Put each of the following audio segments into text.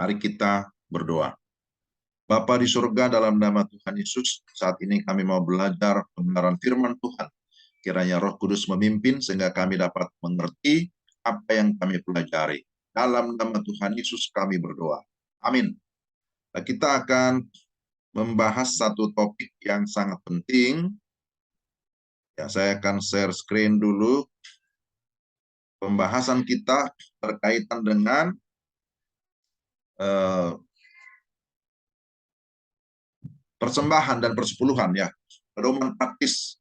Mari kita berdoa. Bapa di surga, dalam nama Tuhan Yesus, saat ini kami mau belajar kebenaran firman Tuhan. Kiranya Roh Kudus memimpin sehingga kami dapat mengerti apa yang kami pelajari. Dalam nama Tuhan Yesus kami berdoa. Amin. Nah, kita akan membahas satu topik yang sangat penting. Ya, saya akan share screen dulu. Pembahasan kita berkaitan dengan persembahan dan persepuluhan, ya. Pedoman praktis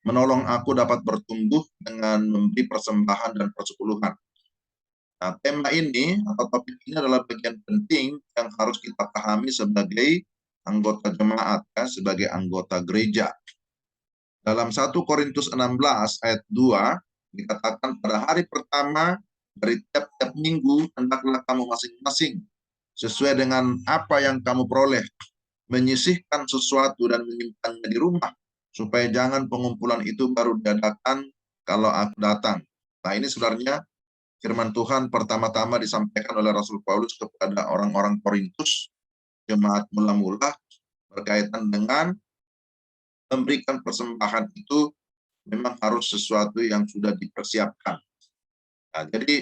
menolong aku dapat bertumbuh dengan memberi persembahan dan persepuluhan. Nah, tema ini atau topik ini adalah bagian penting yang harus kita pahami sebagai anggota jemaat, ya, sebagai anggota gereja. Dalam 1 Korintus 16 ayat 2 dikatakan, pada hari pertama dari tiap-tiap minggu hendaklah kamu masing-masing sesuai dengan apa yang kamu peroleh menyisihkan sesuatu dan menyimpannya di rumah, supaya jangan pengumpulan itu baru diadakan kalau aku datang. Nah, ini sebenarnya firman Tuhan pertama-tama disampaikan oleh Rasul Paulus kepada orang-orang Korintus, jemaat mula-mula, berkaitan dengan memberikan persembahan itu memang harus sesuatu yang sudah dipersiapkan. Nah, jadi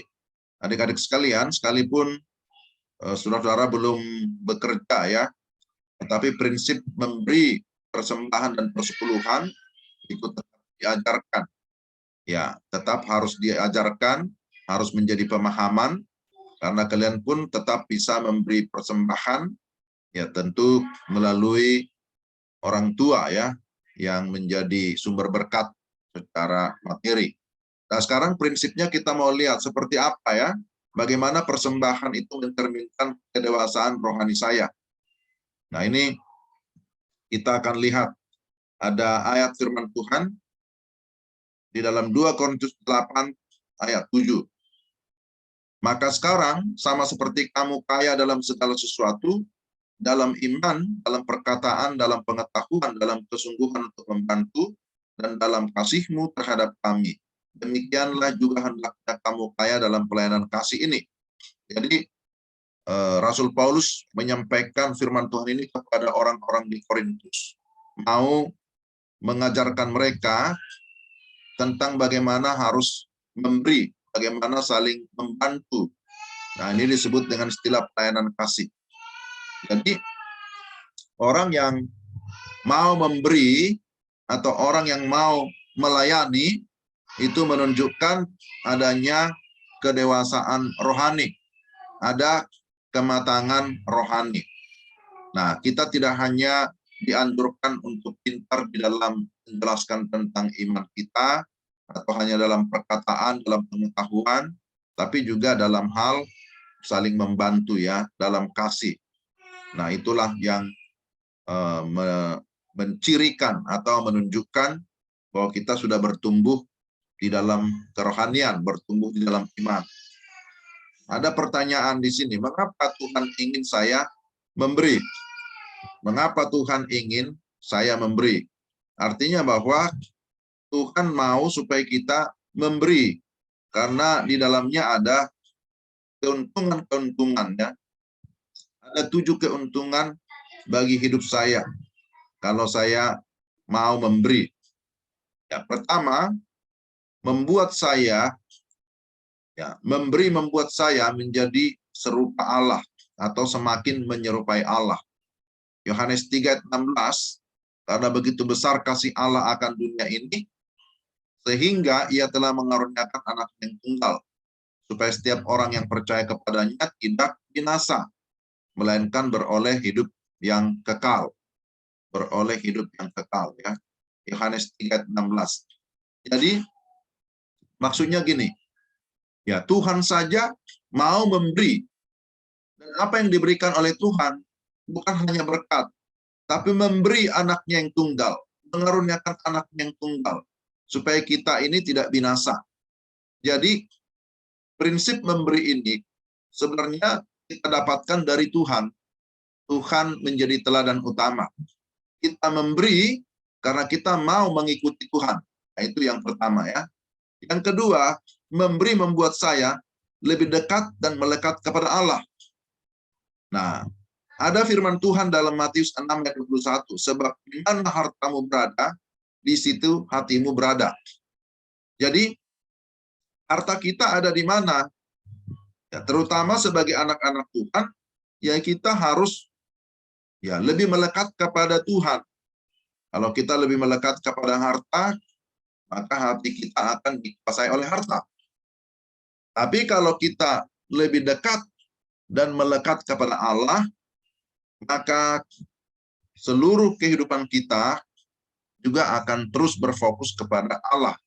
adik-adik sekalian, sekalipun saudara-saudara belum bekerja, ya, tetapi prinsip memberi persembahan dan persepuluhan itu tetap diajarkan. Ya, tetap harus diajarkan, harus menjadi pemahaman, karena kalian pun tetap bisa memberi persembahan, ya tentu melalui orang tua, ya, yang menjadi sumber berkat secara materi. Nah, sekarang prinsipnya kita mau lihat seperti apa, ya, bagaimana persembahan itu mencerminkan kedewasaan rohani saya. Nah, ini kita akan lihat ada ayat firman Tuhan di dalam 2 Korintus 8 ayat 7. Maka sekarang sama seperti kamu kaya dalam segala sesuatu, dalam iman, dalam perkataan, dalam pengetahuan, dalam kesungguhan untuk membantu, dan dalam kasihmu terhadap kami. Demikianlah juga hendaknya kamu kaya dalam pelayanan kasih ini. Jadi Rasul Paulus menyampaikan firman Tuhan ini kepada orang-orang di Korintus. Mau mengajarkan mereka tentang bagaimana harus memberi, bagaimana saling membantu. Nah, ini disebut dengan istilah pelayanan kasih. Jadi, orang yang mau memberi atau orang yang mau melayani itu menunjukkan adanya kedewasaan rohani, ada kematangan rohani. Nah, kita tidak hanya dianjurkan untuk pintar di dalam menjelaskan tentang iman kita, atau hanya dalam perkataan, dalam pengetahuan, tapi juga dalam hal saling membantu, ya, dalam kasih. Nah, itulah yang mencirikan atau menunjukkan bahwa kita sudah bertumbuh di dalam kerohanian, bertumbuh di dalam iman. Ada pertanyaan di sini, mengapa Tuhan ingin saya memberi? Mengapa Tuhan ingin saya memberi? Artinya bahwa Tuhan mau supaya kita memberi, karena di dalamnya ada keuntungan-keuntungannya. Ada 7 keuntungan bagi hidup saya kalau saya mau memberi. Ya, pertama, membuat saya, ya, memberi membuat saya menjadi serupa Allah atau semakin menyerupai Allah. Yohanes 3:16, karena begitu besar kasih Allah akan dunia ini, sehingga ia telah mengaruniakan anak yang tunggal, supaya setiap orang yang percaya kepadanya tidak binasa, melainkan beroleh hidup yang kekal. Beroleh hidup yang kekal, ya. Yohanes 3:16. Jadi, maksudnya gini, ya, Tuhan saja mau memberi. Dan apa yang diberikan oleh Tuhan bukan hanya berkat, tapi memberi anaknya yang tunggal, mengaruniakan anaknya yang tunggal, supaya kita ini tidak binasa. Jadi, prinsip memberi ini sebenarnya kita dapatkan dari Tuhan. Tuhan menjadi teladan utama. Kita memberi karena kita mau mengikuti Tuhan. Nah, itu yang pertama, ya. Yang kedua, memberi membuat saya lebih dekat dan melekat kepada Allah. Nah, ada firman Tuhan dalam Matius 6 ayat 21, sebab di mana hartamu berada, di situ hatimu berada. Jadi, harta kita ada di mana? Ya, terutama sebagai anak-anak Tuhan, ya kita harus lebih melekat kepada Tuhan. Kalau kita lebih melekat kepada harta, maka hati kita akan dikuasai oleh harta. Tapi kalau kita lebih dekat dan melekat kepada Allah, maka seluruh kehidupan kita juga akan terus berfokus kepada Allah.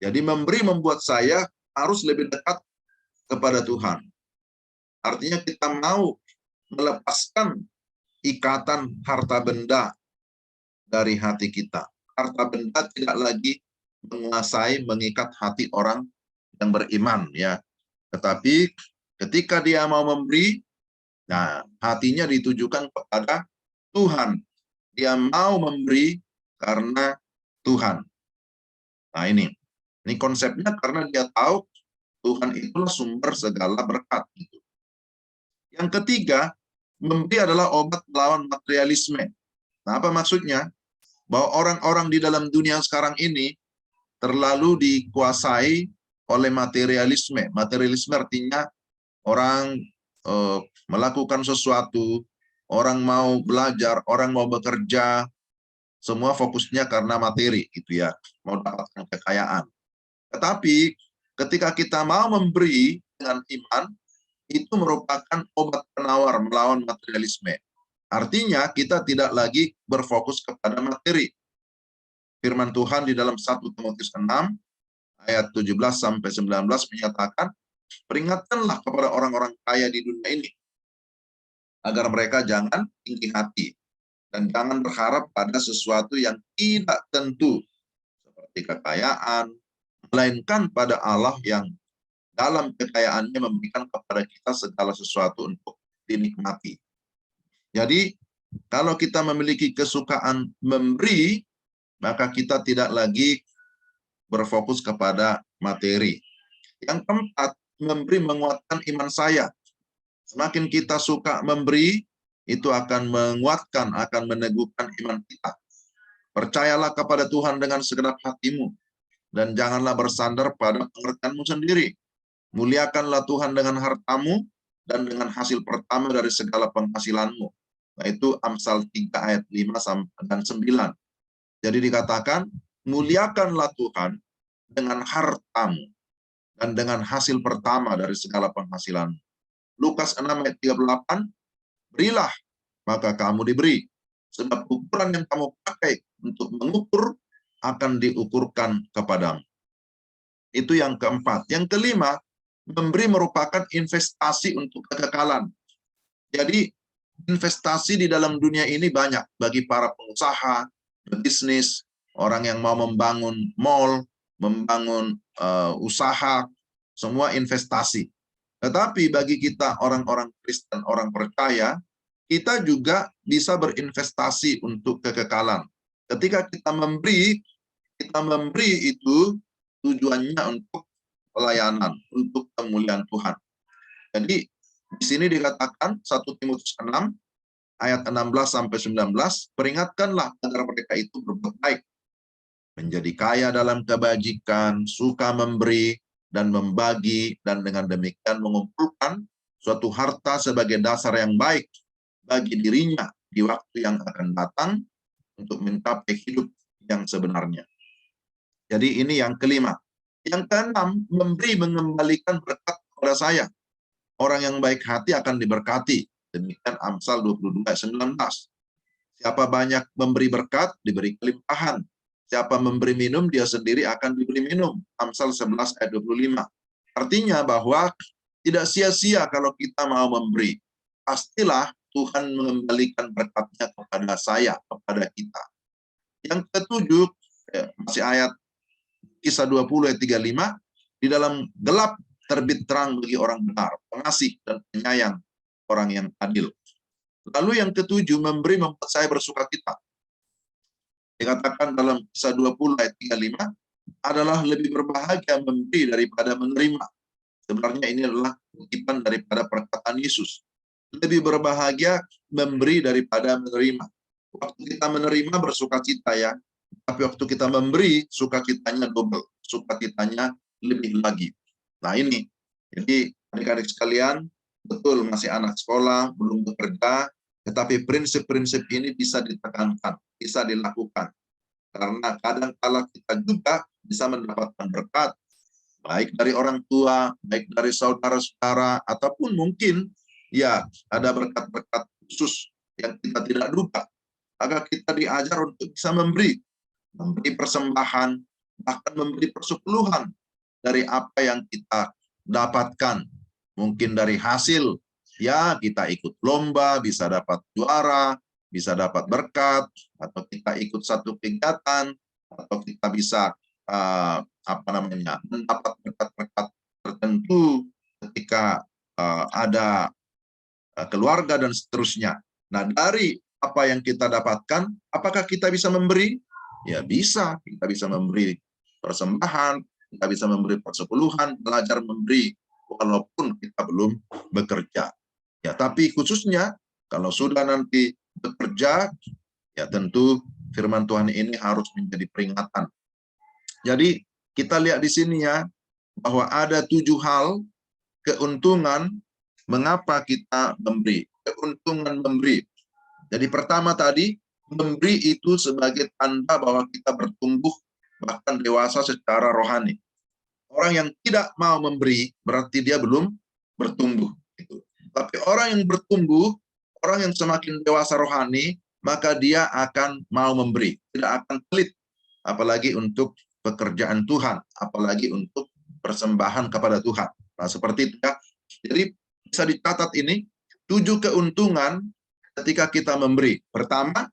Jadi memberi membuat saya harus lebih dekat kepada Tuhan. Artinya kita mau melepaskan ikatan harta benda dari hati kita. Harta benda tidak lagi menguasai, mengikat hati orang yang beriman, ya. Tetapi ketika dia mau memberi, nah hatinya ditujukan kepada Tuhan. Dia mau memberi karena Tuhan. Nah ini konsepnya, karena dia tahu Tuhan itulah sumber segala berkat. Gitu. Yang ketiga, memberi adalah obat melawan materialisme. Nah, apa maksudnya? Bahwa orang-orang di dalam dunia sekarang ini terlalu dikuasai oleh materialisme. Materialisme artinya orang melakukan sesuatu, orang mau belajar, orang mau bekerja, semua fokusnya karena materi, gitu ya, mau dapatkan kekayaan. Tetapi ketika kita mau memberi dengan iman, itu merupakan obat penawar melawan materialisme. Artinya kita tidak lagi berfokus kepada materi. Firman Tuhan di dalam 1 Timotius 6 ayat 17-19 menyatakan, peringatkanlah kepada orang-orang kaya di dunia ini, agar mereka jangan tinggi hati, dan jangan berharap pada sesuatu yang tidak tentu, seperti kekayaan, melainkan pada Allah yang dalam kekayaannya memberikan kepada kita segala sesuatu untuk dinikmati. Jadi, kalau kita memiliki kesukaan memberi, maka kita tidak lagi berfokus kepada materi. Yang keempat, memberi menguatkan iman saya. Semakin kita suka memberi, itu akan menguatkan, akan meneguhkan iman kita. Percayalah kepada Tuhan dengan segenap hatimu, dan janganlah bersandar pada pengertianmu sendiri. Muliakanlah Tuhan dengan hartamu, dan dengan hasil pertama dari segala penghasilanmu. Nah, itu Amsal 3 ayat 5 dan 9. Jadi dikatakan, muliakanlah Tuhan dengan hartamu, dan dengan hasil pertama dari segala penghasilan. Lukas 6 ayat 38, berilah, maka kamu diberi. Sebab ukuran yang kamu pakai untuk mengukur akan diukurkan kepadamu. Itu yang keempat. Yang kelima, memberi merupakan investasi untuk kekekalan. Jadi, investasi di dalam dunia ini banyak bagi para pengusaha, bisnis, orang yang mau membangun mall, membangun usaha, semua investasi. Tetapi bagi kita orang-orang Kristen, orang percaya, kita juga bisa berinvestasi untuk kekekalan. Ketika kita memberi itu tujuannya untuk pelayanan, untuk kemuliaan Tuhan. Jadi di sini dikatakan 1 Timotius 6 ayat 16-19, peringatkanlah agar mereka itu berbuat baik, menjadi kaya dalam kebajikan, suka memberi dan membagi, dan dengan demikian mengumpulkan suatu harta sebagai dasar yang baik bagi dirinya di waktu yang akan datang untuk mencapai hidup yang sebenarnya. Jadi ini yang kelima. Yang keenam, memberi mengembalikan berkat kepada saya. Orang yang baik hati akan diberkati. Demikian Amsal 22:19. Siapa banyak memberi berkat, diberi kelimpahan. Siapa memberi minum, dia sendiri akan diberi minum. Amsal 11 ayat 25. Artinya bahwa tidak sia-sia kalau kita mau memberi. Pastilah Tuhan mengembalikan berkatnya kepada saya, kepada kita. Yang ketujuh, masih ayat Kisah 20 ayat 35, di dalam gelap terbit terang bagi orang benar, pengasih dan penyayang, orang yang adil. Lalu yang ketujuh, memberi membuat saya bersuka cita. Dikatakan dalam Kisah 20 ayat 35, adalah lebih berbahagia memberi daripada menerima. Sebenarnya ini adalah kutipan daripada perkataan Yesus. lebih berbahagia memberi daripada menerima. Waktu kita menerima bersukacita ya, tapi waktu kita memberi, sukacitanya double, sukacitanya lebih lagi. Nah ini, jadi adik-adik sekalian, betul masih anak sekolah, belum bekerja, tetapi prinsip-prinsip ini bisa ditekankan, bisa dilakukan. Karena kadang-kala kita juga bisa mendapatkan berkat, baik dari orang tua, baik dari saudara-saudara, ataupun mungkin ya ada berkat-berkat khusus yang kita tidak duga. Maka kita diajar untuk bisa memberi persembahan, bahkan memberi persepuluhan dari apa yang kita dapatkan. Mungkin dari hasil, ya kita ikut lomba, bisa dapat juara, bisa dapat berkat, atau kita ikut satu kegiatan, atau kita bisa mendapat berkat-berkat tertentu ketika ada keluarga dan seterusnya. Nah, dari apa yang kita dapatkan, apakah kita bisa memberi? Ya bisa, kita bisa memberi persembahan, kita bisa memberi persepuluhan, belajar memberi walaupun kita belum bekerja. Ya, tapi khususnya kalau sudah nanti bekerja, ya tentu firman Tuhan ini harus menjadi peringatan. Jadi kita lihat di sini ya, bahwa ada 7 hal keuntungan mengapa kita memberi. Keuntungan memberi. Jadi pertama tadi, memberi itu sebagai tanda bahwa kita bertumbuh bahkan dewasa secara rohani. Orang yang tidak mau memberi berarti dia belum bertumbuh. Tapi orang yang bertumbuh, orang yang semakin dewasa rohani, maka dia akan mau memberi, tidak akan pelit, apalagi untuk pekerjaan Tuhan, apalagi untuk persembahan kepada Tuhan. Nah, seperti itu ya. Jadi bisa dicatat ini 7 keuntungan ketika kita memberi. Pertama,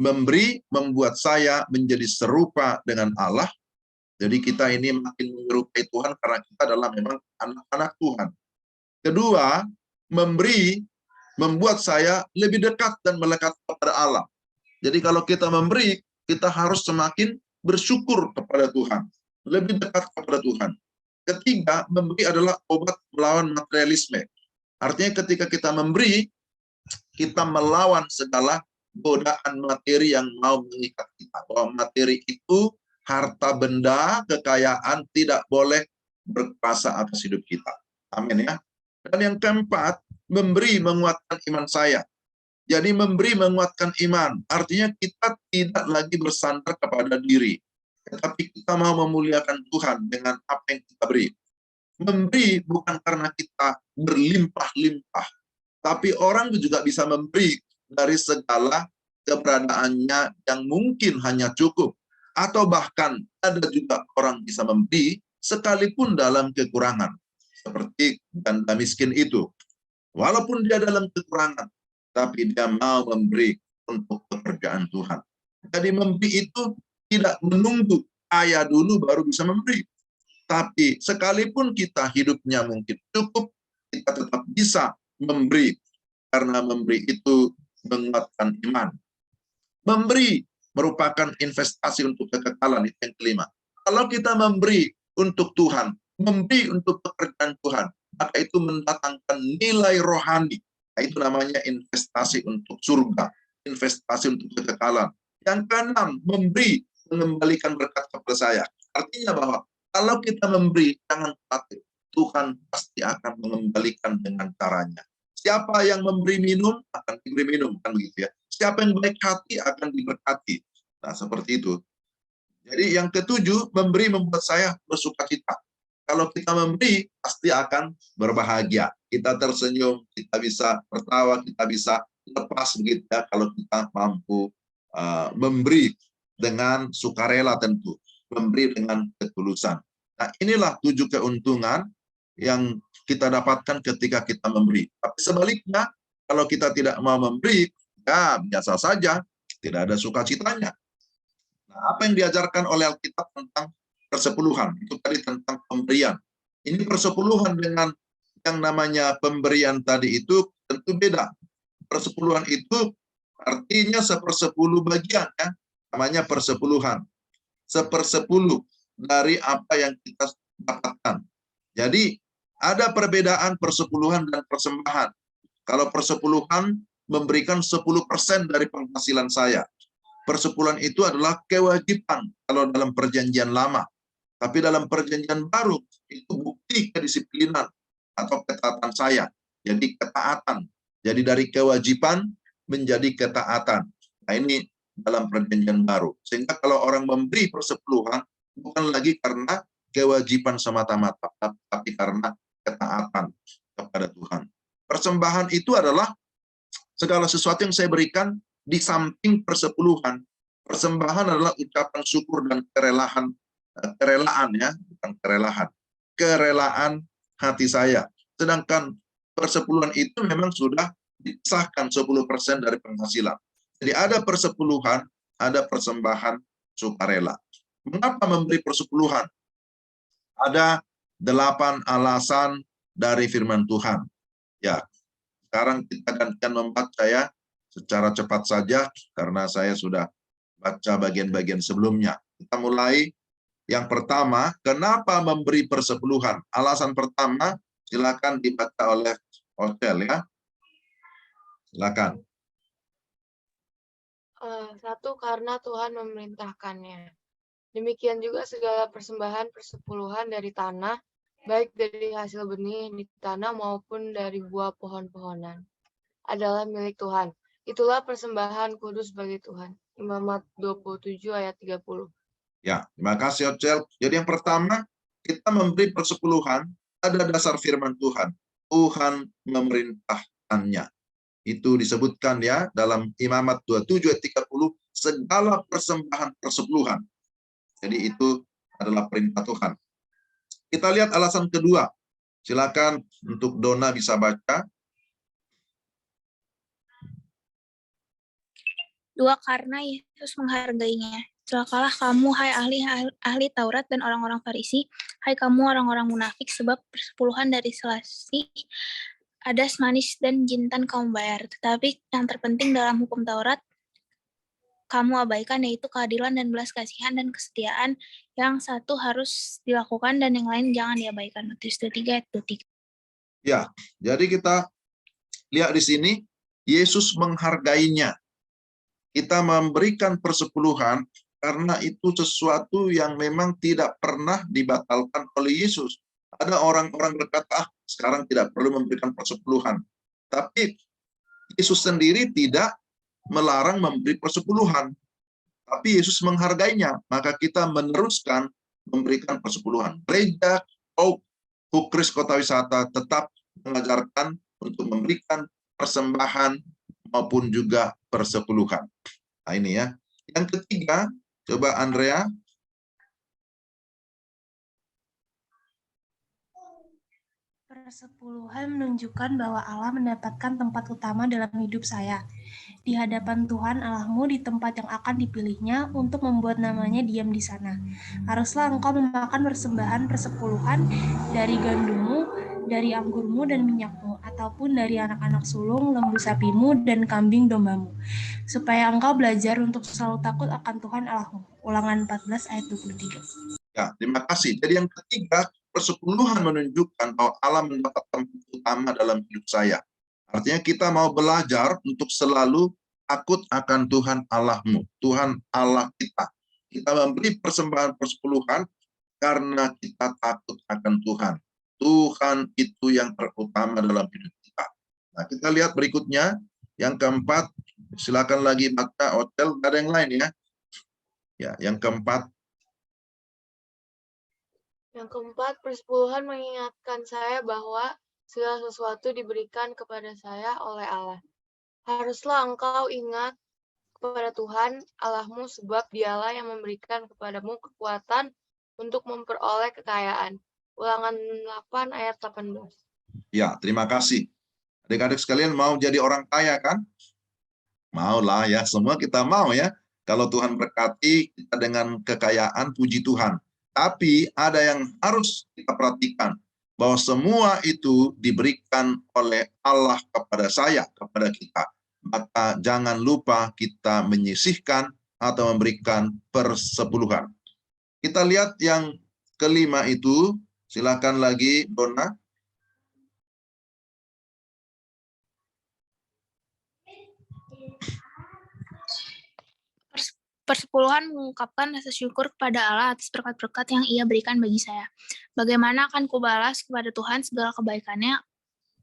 memberi membuat saya menjadi serupa dengan Allah. Jadi kita ini makin menyerupai Tuhan karena kita adalah memang anak-anak Tuhan. Kedua, memberi membuat saya lebih dekat dan melekat kepada Allah. Jadi kalau kita memberi, kita harus semakin bersyukur kepada Tuhan, lebih dekat kepada Tuhan. Ketiga, memberi adalah obat melawan materialisme. Artinya ketika kita memberi, kita melawan segala godaan materi yang mau mengikat kita. Bahwa materi itu harta benda, kekayaan tidak boleh berkuasa atas hidup kita. Amin ya. Dan yang keempat, memberi menguatkan iman saya. Jadi memberi menguatkan iman. Artinya kita tidak lagi bersandar kepada diri. Tetapi kita mau memuliakan Tuhan dengan apa yang kita beri. Memberi bukan karena kita berlimpah-limpah. Tapi orang juga bisa memberi dari segala keberadaannya yang mungkin hanya cukup. Atau bahkan ada juga orang bisa memberi sekalipun dalam kekurangan. Seperti janda miskin itu. Walaupun dia dalam kekurangan, tapi dia mau memberi untuk pekerjaan Tuhan. Jadi memberi itu tidak menunggu kaya dulu baru bisa memberi. Tapi sekalipun kita hidupnya mungkin cukup, kita tetap bisa memberi. Karena memberi itu menguatkan iman. Memberi merupakan investasi untuk kekekalan, itu yang kelima. Kalau kita memberi untuk Tuhan, memberi untuk pekerjaan Tuhan, maka itu mendatangkan nilai rohani. Nah, itu namanya investasi untuk surga, investasi untuk kekekalan. Yang keenam, memberi mengembalikan berkat kepada saya. Artinya bahwa kalau kita memberi, jangan khawatir, Tuhan pasti akan mengembalikan dengan caranya. Siapa yang memberi minum akan diberi minum, kan begitu ya. Siapa yang baik hati akan diberkati. Nah, seperti itu. Jadi yang ketujuh, memberi membuat saya bersukacita. Kalau kita memberi, pasti akan berbahagia. Kita tersenyum, kita bisa tertawa, kita bisa lepas begitu ya, kalau kita mampu memberi dengan sukarela tentu. Memberi dengan ketulusan. Nah, inilah 7 keuntungan yang kita dapatkan ketika kita memberi. Tapi sebaliknya, kalau kita tidak mau memberi, ya biasa saja, tidak ada sukacitanya. Nah, apa yang diajarkan oleh Alkitab tentang persepuluhan? Itu tadi tentang pemberian. Ini persepuluhan dengan yang namanya pemberian tadi itu tentu beda. Persepuluhan itu artinya 1/10 bagian, ya. Namanya persepuluhan. 1/10 dari apa yang kita dapatkan. Jadi ada perbedaan persepuluhan dan persembahan. Kalau persepuluhan memberikan 10% dari penghasilan saya. Persepuluhan itu adalah kewajiban kalau dalam perjanjian lama. Tapi dalam perjanjian baru, itu bukti kedisiplinan atau ketaatan saya. Jadi ketaatan. Jadi dari kewajiban menjadi ketaatan. Nah ini dalam perjanjian baru. Sehingga kalau orang memberi persepuluhan, bukan lagi karena kewajiban semata-mata, tapi karena ketaatan kepada Tuhan. Persembahan itu adalah segala sesuatu yang saya berikan di samping persepuluhan. Persembahan adalah ucapan syukur dan kerelaan ya, bukan kerelahan. Kerelaan hati saya. Sedangkan persepuluhan itu memang sudah dipisahkan 10% dari penghasilan. Jadi ada persepuluhan, ada persembahan sukarela. Mengapa memberi persepuluhan? Ada 8 alasan dari firman Tuhan. Ya, sekarang kita akan membaca ya secara cepat saja karena saya sudah baca bagian-bagian sebelumnya. Kita mulai yang pertama, kenapa memberi persepuluhan? Alasan pertama, silakan dibaca oleh Hotel ya. Silakan. Satu, karena Tuhan memerintahkannya. Demikian juga segala persembahan persepuluhan dari tanah, baik dari hasil benih di tanah maupun dari buah pohon-pohonan, adalah milik Tuhan. Itulah persembahan kudus bagi Tuhan. Imamat 27 ayat 30. Ya, terima kasih Hotel. Jadi yang pertama, kita memberi persepuluhan, ada dasar firman Tuhan. Tuhan memerintahkannya. Itu disebutkan ya dalam Imamat 27 ayat 30, segala persembahan persepuluhan. Jadi itu adalah perintah Tuhan. Kita lihat alasan kedua. Silakan untuk Dona bisa baca. 2, karena Yesus menghargainya. Celakalah kamu, hai ahli Taurat dan orang-orang Farisi, hai kamu orang-orang munafik, sebab persepuluhan dari selasih, adas manis dan jintan kamu bayar. Tetapi yang terpenting dalam hukum Taurat, kamu abaikan, yaitu keadilan dan belas kasihan dan kesetiaan. Yang satu harus dilakukan dan yang lain jangan diabaikan. Matius 23 ayat 23. Ya, jadi kita lihat di sini, Yesus menghargainya. Kita memberikan persepuluhan karena itu sesuatu yang memang tidak pernah dibatalkan oleh Yesus. Ada orang-orang berkata, sekarang tidak perlu memberikan persepuluhan. Tapi Yesus sendiri tidak melarang memberi persepuluhan. Tapi Yesus menghargainya, maka kita meneruskan memberikan persepuluhan. Gereja Kukris Kota Wisata tetap mengajarkan untuk memberikan persembahan maupun juga persepuluhan. Nah ini ya. Yang ketiga, coba Andrea. Persepuluhan menunjukkan bahwa Allah mendapatkan tempat utama dalam hidup saya. Di hadapan Tuhan Allahmu di tempat yang akan dipilihnya untuk membuat namanya diam di sana. Haruslah engkau memakan persembahan persepuluhan dari gandummu, dari anggurmu dan minyakmu, ataupun dari anak-anak sulung, lembu sapimu, dan kambing dombamu, supaya engkau belajar untuk selalu takut akan Tuhan Allahmu. Ulangan 14 ayat 23. Ya, terima kasih. Jadi yang ketiga, persepuluhan menunjukkan bahwa Allah mendapat tempat utama dalam hidup saya. Artinya kita mau belajar untuk selalu takut akan Tuhan Allahmu, Tuhan Allah kita. Kita memberi persembahan persepuluhan karena kita takut akan Tuhan. Tuhan itu yang terutama dalam hidup kita. Nah, kita lihat berikutnya, yang keempat, silakan lagi baca Hotel, ada yang lain ya. Ya, yang keempat. Yang keempat, persepuluhan mengingatkan saya bahwa segala sesuatu diberikan kepada saya oleh Allah. Haruslah engkau ingat kepada Tuhan Allahmu, sebab dialah yang memberikan kepadamu kekuatan untuk memperoleh kekayaan. Ulangan 8 ayat 18. Ya, terima kasih. Adik-adik sekalian mau jadi orang kaya kan? Maulah ya, semua kita mau ya. Kalau Tuhan berkati kita dengan kekayaan, puji Tuhan. Tapi ada yang harus kita perhatikan, bahwa semua itu diberikan oleh Allah kepada saya, kepada kita. Maka jangan lupa kita menyisihkan atau memberikan persepuluhan. Kita lihat yang kelima itu, silakan lagi Dona. Persepuluhan mengungkapkan rasa syukur kepada Allah atas berkat-berkat yang Ia berikan bagi saya. Bagaimana akan kubalas kepada Tuhan segala kebaikannya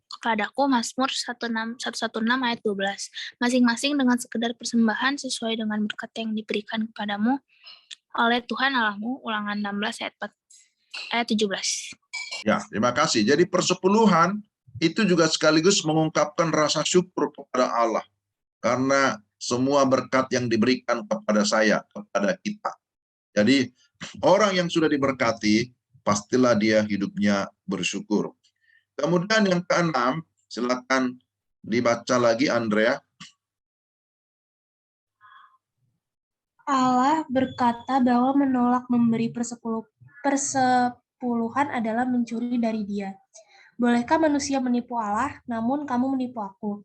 kepadaku? Mazmur 116 ayat 12. Masing-masing dengan sekedar persembahan sesuai dengan berkat yang diberikan kepadamu oleh Tuhan Allahmu. Ulangan 16 ayat 17. Ya, terima kasih. Jadi persepuluhan itu juga sekaligus mengungkapkan rasa syukur kepada Allah. Karena semua berkat yang diberikan kepada saya, kepada kita. Jadi orang yang sudah diberkati, pastilah dia hidupnya bersyukur. Kemudian yang keenam, silakan dibaca lagi Andrea. Allah berkata bahwa menolak memberi persepuluhan adalah mencuri dari Dia. Bolehkah manusia menipu Allah, namun kamu menipu aku?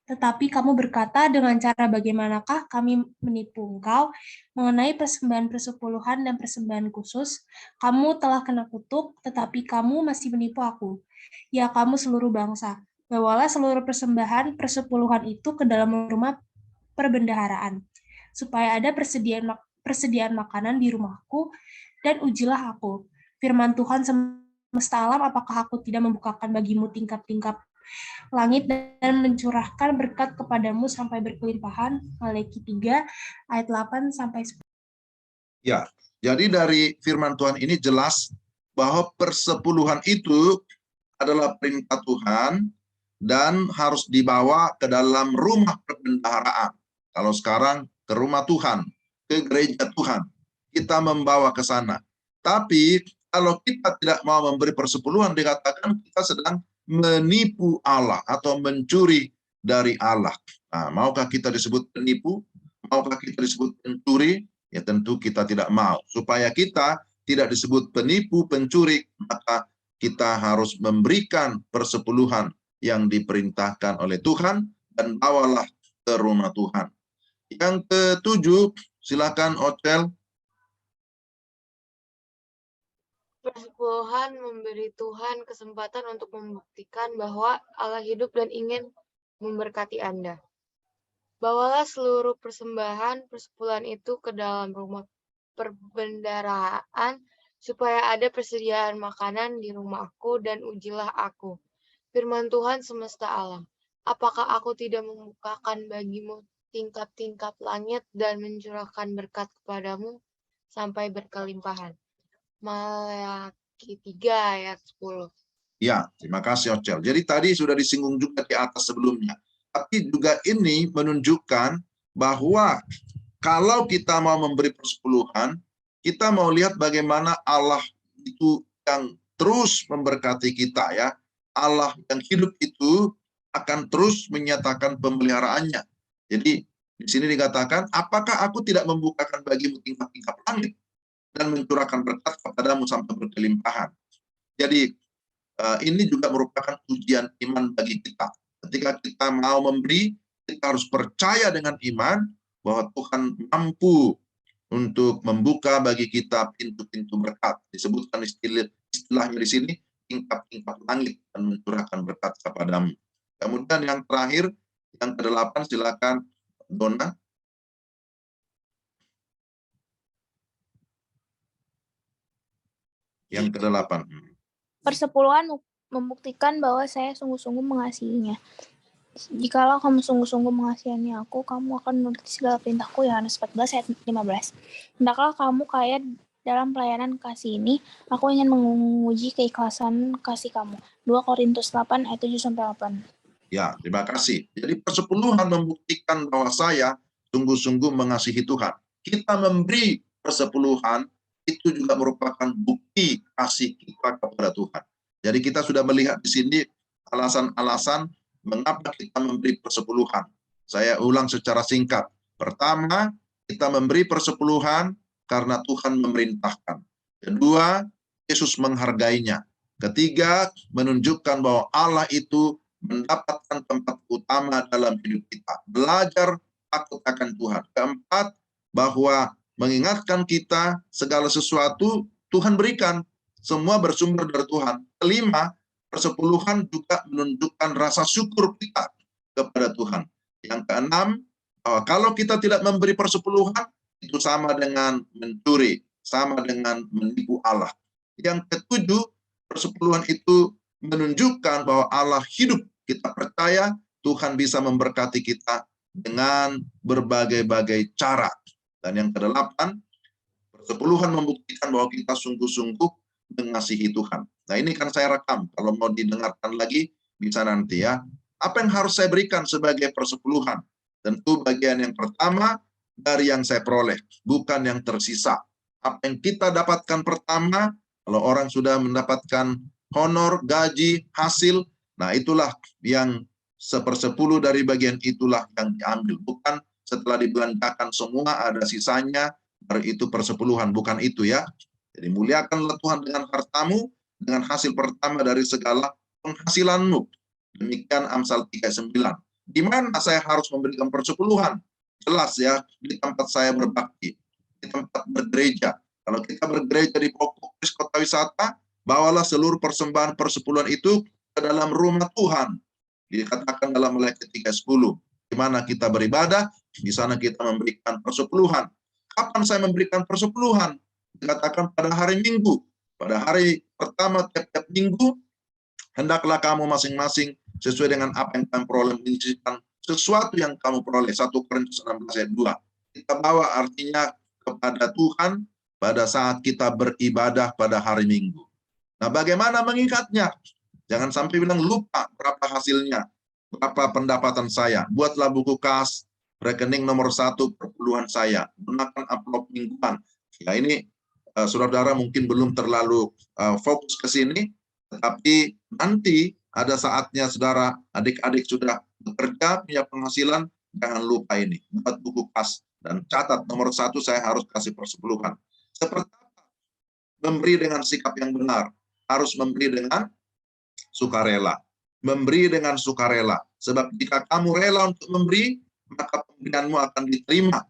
Tetapi kamu berkata, dengan cara bagaimanakah kami menipu engkau? Mengenai persembahan persepuluhan dan persembahan khusus, kamu telah kena kutuk, tetapi kamu masih menipu aku. Ya kamu seluruh bangsa, bawalah seluruh persembahan persepuluhan itu ke dalam rumah perbendaharaan, supaya ada persediaan makanan di rumahku, dan ujilah aku. Firman Tuhan semesta alam, apakah aku tidak membukakan bagimu tingkap-tingkap langit dan mencurahkan berkat kepadamu sampai berkelimpahan? Malaki 3 ayat 8 sampai 10. Ya, jadi dari firman Tuhan ini jelas bahwa persepuluhan itu adalah perintah Tuhan dan harus dibawa ke dalam rumah perbendaharaan. Kalau sekarang ke rumah Tuhan, ke gereja Tuhan, kita membawa ke sana. Tapi kalau kita tidak mau memberi persepuluhan, dikatakan kita sedang menipu Allah atau mencuri dari Allah. Nah, maukah kita disebut penipu? Maukah kita disebut pencuri? Ya tentu kita tidak mau. Supaya kita tidak disebut penipu, pencuri, maka kita harus memberikan persepuluhan yang diperintahkan oleh Tuhan dan bawalah ke rumah Tuhan. Yang ketujuh, silakan Ocel. Persepuluhan memberi Tuhan kesempatan untuk membuktikan bahwa Allah hidup dan ingin memberkati Anda. Bawalah seluruh persembahan persepuluhan itu ke dalam rumah perbendaharaan, supaya ada persediaan makanan di rumahku, dan ujilah aku. Firman Tuhan semesta alam, apakah aku tidak membukakan bagimu tingkap-tingkap langit dan mencurahkan berkat kepadamu sampai berkelimpahan? Malaki 3 ayat 10. Ya, terima kasih Ocel. Jadi tadi sudah disinggung juga di atas sebelumnya. Tapi juga ini menunjukkan bahwa kalau kita mau memberi persepuluhan, kita mau lihat bagaimana Allah itu yang terus memberkati kita ya. Allah yang hidup itu akan terus menyatakan pemeliharaannya. Jadi di sini dikatakan, apakah aku tidak membukakan bagimu tingkap-tingkap langit dan mencurahkan berkat kepadamu sampai berkelimpahan. Jadi ini juga merupakan ujian iman bagi kita. Ketika kita mau memberi, kita harus percaya dengan iman bahwa Tuhan mampu untuk membuka bagi kita pintu-pintu berkat. Disebutkan istilahnya di sini, tingkap-tingkap langit dan mencurahkan berkat kepadamu. Kemudian yang terakhir, yang ke-8, silakan Donna. Yang ke-8. Persepuluhan membuktikan bahwa saya sungguh-sungguh mengasihinya. Jikalau kamu sungguh-sungguh mengasihi aku, kamu akan menuruti segala perintahku. Yohanes 14 ayat 15. Hendaklah kamu kaya dalam pelayanan kasih ini. Aku ingin menguji keikhlasan kasih kamu. 2 Korintus 8 ayat 7-8. Ya, terima kasih. Jadi persepuluhan membuktikan bahwa saya sungguh-sungguh mengasihi Tuhan. Kita memberi persepuluhan itu juga merupakan bukti kasih kita kepada Tuhan. Jadi kita sudah melihat di sini alasan-alasan mengapa kita memberi persepuluhan. Saya ulang secara singkat. Pertama, kita memberi persepuluhan karena Tuhan memerintahkan. Kedua, Yesus menghargainya. Ketiga, menunjukkan bahwa Allah itu mendapatkan tempat utama dalam hidup kita. Belajar takut akan Tuhan. Keempat, bahwa mengingatkan kita segala sesuatu Tuhan berikan. Semua bersumber dari Tuhan. Kelima, persepuluhan juga menunjukkan rasa syukur kita kepada Tuhan. Yang keenam, bahwa kalau kita tidak memberi persepuluhan, itu sama dengan mencuri, sama dengan menipu Allah. Yang ketujuh, persepuluhan itu menunjukkan bahwa Allah hidup. Kita percaya Tuhan bisa memberkati kita dengan berbagai-bagai cara. Dan yang kedelapan, persepuluhan membuktikan bahwa kita sungguh-sungguh mengasihi Tuhan. Nah, ini kan saya rekam. Kalau mau didengarkan lagi, bisa nanti ya. Apa yang harus saya berikan sebagai persepuluhan? Tentu bagian yang pertama dari yang saya peroleh, bukan yang tersisa. Apa yang kita dapatkan pertama, kalau orang sudah mendapatkan honor, gaji, hasil, nah itulah yang 1/10 dari bagian itulah yang diambil. Bukan setelah dibelanjakan semua ada sisanya, baru itu persepuluhan. Bukan itu ya. Jadi muliakanlah Tuhan dengan hartamu, dengan hasil pertama dari segala penghasilanmu. Demikian Amsal 3:9. Di mana saya harus memberikan persepuluhan? Jelas ya, di tempat saya berbakti, di tempat bergereja. Kalau kita bergereja di Pokok Kota Wisata, bawalah seluruh persembahan persepuluhan itu ke dalam rumah Tuhan. Dikatakan dalam Maleakhi 3:10. Di mana kita beribadah, di sana kita memberikan persepuluhan. Kapan saya memberikan persepuluhan? Dikatakan pada hari Minggu. Pada hari pertama tiap-tiap minggu, hendaklah kamu masing-masing sesuai dengan apa yang kamu peroleh menyisihkan sesuatu yang kamu peroleh. 1 Korintus 16 ayat 2. Kita bawa artinya kepada Tuhan pada saat kita beribadah pada hari Minggu. Nah, bagaimana mengingatnya? Jangan sampai bilang lupa berapa hasilnya, berapa pendapatan saya. Buatlah buku kas, rekening nomor 1 persepuluhan saya. Gunakan amplop mingguan. Ya, ini saudara-saudara mungkin belum terlalu fokus ke sini, tetapi nanti ada saatnya saudara, adik-adik sudah bekerja, punya penghasilan, jangan lupa ini. Buat buku kas dan catat nomor 1 saya harus kasih persepuluhan. Seperti apa? Memberi dengan sikap yang benar. Harus memberi dengan sukarela. Memberi dengan sukarela. Sebab jika kamu rela untuk memberi, maka pemberianmu akan diterima.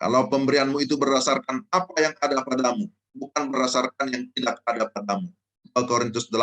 Kalau pemberianmu itu berdasarkan apa yang ada padamu, bukan berdasarkan yang tidak ada padamu. 2 Korintus